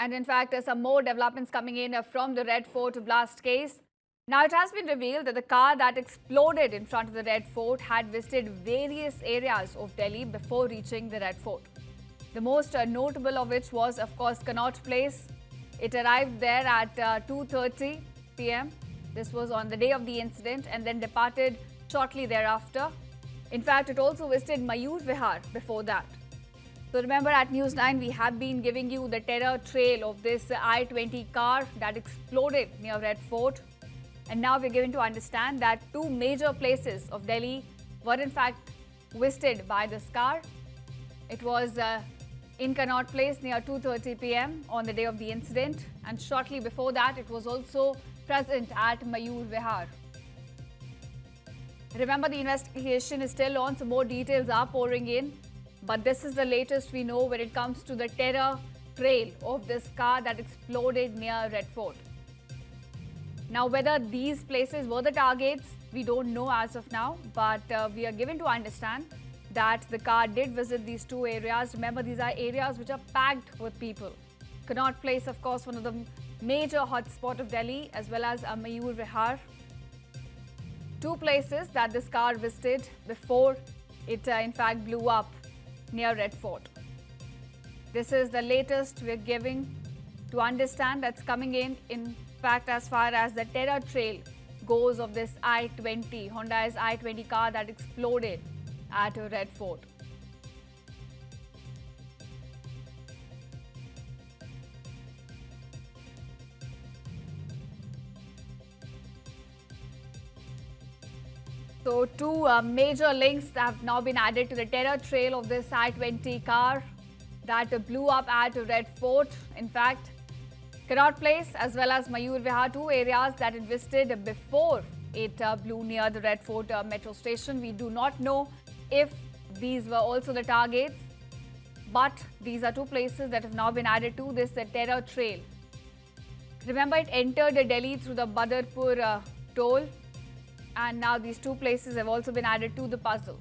And in fact, some more developments coming in from the Red Fort blast case. Now, it has been revealed that the car that exploded in front of the Red Fort had visited various areas of Delhi before reaching the Red Fort. The most notable of which was, of course, Connaught Place. It arrived there at 2:30 p.m. This was on the day of the incident and then departed shortly thereafter. In fact, it also visited Mayur Vihar before that. So remember, at News 9, we have been giving you the terror trail of this I-20 car that exploded near Red Fort. And now we're given to understand that two major places of Delhi were in fact visited by this car. It was in Connaught Place near 2:30 p.m. on the day of the incident. And shortly before that, it was also present at Mayur Vihar. Remember, the investigation is still on, so more details are pouring in. But this is the latest we know when it comes to the terror trail of this car that exploded near Red Fort. Now, whether these places were the targets, we don't know as of now, but we are given to understand that the car did visit these two areas. Remember, these are areas which are packed with people. Connaught Place, of course, one of the major hotspots of Delhi, as well as Mayur Vihar. Two places that this car visited before it, in fact, blew up near Red Fort. This is the latest we're giving to understand that's coming in fact, as far as the terror trail goes of this I-20, Hyundai's I-20 car that exploded at Red Fort. So, two major links have now been added to the terror trail of this I-20 car that blew up at Red Fort. In fact, Connaught Place as well as Mayur Vihar, two areas that it visited before it blew near the Red Fort metro station. We do not know if these were also the targets, but these are two places that have now been added to this terror trail. Remember, it entered Delhi through the Badarpur toll, and now these two places have also been added to the puzzle.